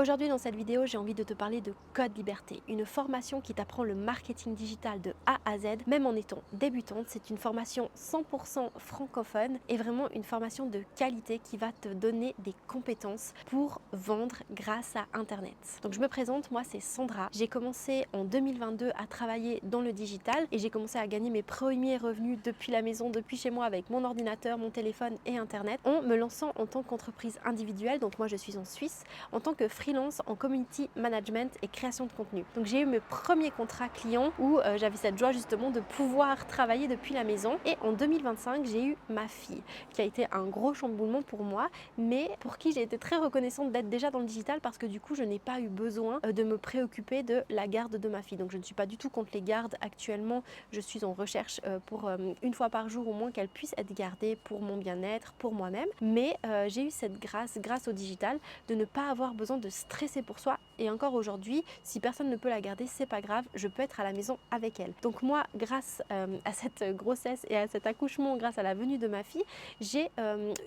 Aujourd'hui dans cette vidéo, j'ai envie de te parler de Code Liberté, une formation qui t'apprend le marketing digital de A à Z, même en étant débutante. C'est une formation 100% francophone et vraiment une formation de qualité qui va te donner des compétences pour vendre grâce à Internet. Donc je me présente, moi c'est Sandra. J'ai commencé en 2022 à travailler dans le digital et j'ai commencé à gagner mes premiers revenus depuis la maison, depuis chez moi avec mon ordinateur, mon téléphone et Internet en me lançant en tant qu'entreprise individuelle. Donc moi je suis en Suisse en tant que freelance en community management et création de contenu. Donc j'ai eu mes premiers contrats clients où j'avais cette joie justement de pouvoir travailler depuis la maison. Et en 2025, j'ai eu ma fille qui a été un gros chamboulement pour moi, mais pour qui j'ai été très reconnaissante d'être déjà dans le digital parce que du coup, je n'ai pas eu besoin de me préoccuper de la garde de ma fille. Donc je ne suis pas du tout contre les gardes actuellement. Je suis en recherche pour une fois par jour au moins qu'elle puisse être gardée pour mon bien-être, pour moi-même. Mais j'ai eu cette grâce au digital, de ne pas avoir besoin de stresser pour soi. Et encore aujourd'hui, si personne ne peut la garder, c'est pas grave, je peux être à la maison avec elle. Donc moi, grâce à cette grossesse et à cet accouchement, grâce à la venue de ma fille, j'ai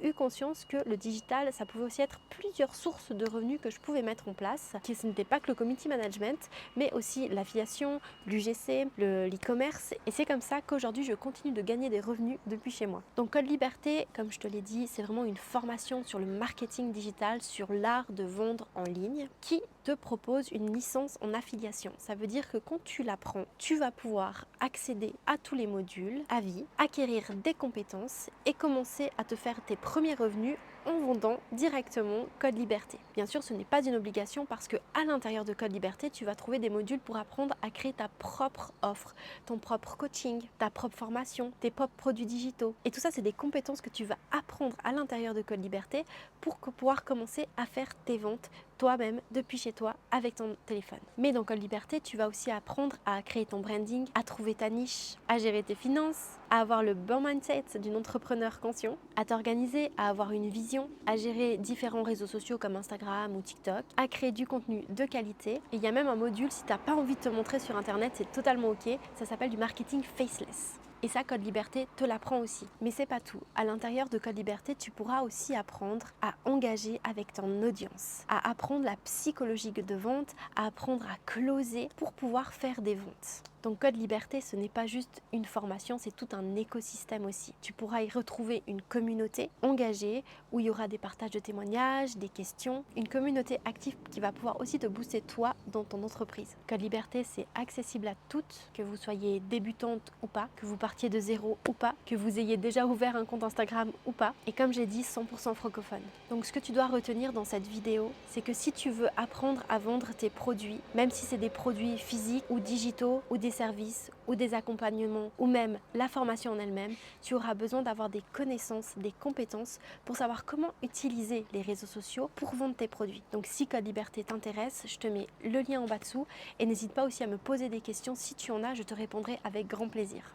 eu conscience que le digital, ça pouvait aussi être plusieurs sources de revenus que je pouvais mettre en place, que ce n'était pas que le community management, mais aussi l'affiliation, l'UGC, l'e-commerce. Et c'est comme ça qu'aujourd'hui, je continue de gagner des revenus depuis chez moi. Donc Code Liberté, comme je te l'ai dit, c'est vraiment une formation sur le marketing digital, sur l'art de vendre en ligne, qui te propose une licence en affiliation. Ça veut dire que quand tu l'apprends, tu vas pouvoir accéder à tous les modules à vie, acquérir des compétences et commencer à te faire tes premiers revenus en vendant directement Code Liberté. Bien sûr, ce n'est pas une obligation parce que à l'intérieur de Code Liberté, tu vas trouver des modules pour apprendre à créer ta propre offre, ton propre coaching, ta propre formation, tes propres produits digitaux. Et tout ça, c'est des compétences que tu vas apprendre à l'intérieur de Code Liberté pour pouvoir commencer à faire tes ventes toi-même depuis chez toi avec ton téléphone. Mais dans Code Liberté, tu vas aussi apprendre à créer ton branding, à trouver ta niche, à gérer tes finances, à avoir le bon mindset d'une entrepreneur conscient, à t'organiser, à avoir une vision, à gérer différents réseaux sociaux comme Instagram ou TikTok, à créer du contenu de qualité. Et il y a même un module, si tu n'as pas envie de te montrer sur Internet, c'est totalement ok, ça s'appelle du marketing faceless. Et ça, Code Liberté te l'apprend aussi. Mais c'est pas tout. À l'intérieur de Code Liberté, tu pourras aussi apprendre à engager avec ton audience, à apprendre la psychologie de vente, à apprendre à closer pour pouvoir faire des ventes. Donc Code Liberté, ce n'est pas juste une formation, c'est tout un écosystème aussi. Tu pourras y retrouver une communauté engagée où il y aura des partages de témoignages, des questions, une communauté active qui va pouvoir aussi te booster toi dans ton entreprise. Code Liberté, c'est accessible à toutes, que vous soyez débutante ou pas, que vous partiez de zéro ou pas, que vous ayez déjà ouvert un compte Instagram ou pas. Et comme j'ai dit, 100% francophone. Donc ce que tu dois retenir dans cette vidéo, c'est que si tu veux apprendre à vendre tes produits, même si c'est des produits physiques ou digitaux ou des services ou des accompagnements ou même la formation en elle-même, tu auras besoin d'avoir des connaissances, des compétences pour savoir comment utiliser les réseaux sociaux pour vendre tes produits. Donc si Code Liberté t'intéresse, je te mets le lien en bas dessous et n'hésite pas aussi à me poser des questions. Si tu en as, je te répondrai avec grand plaisir.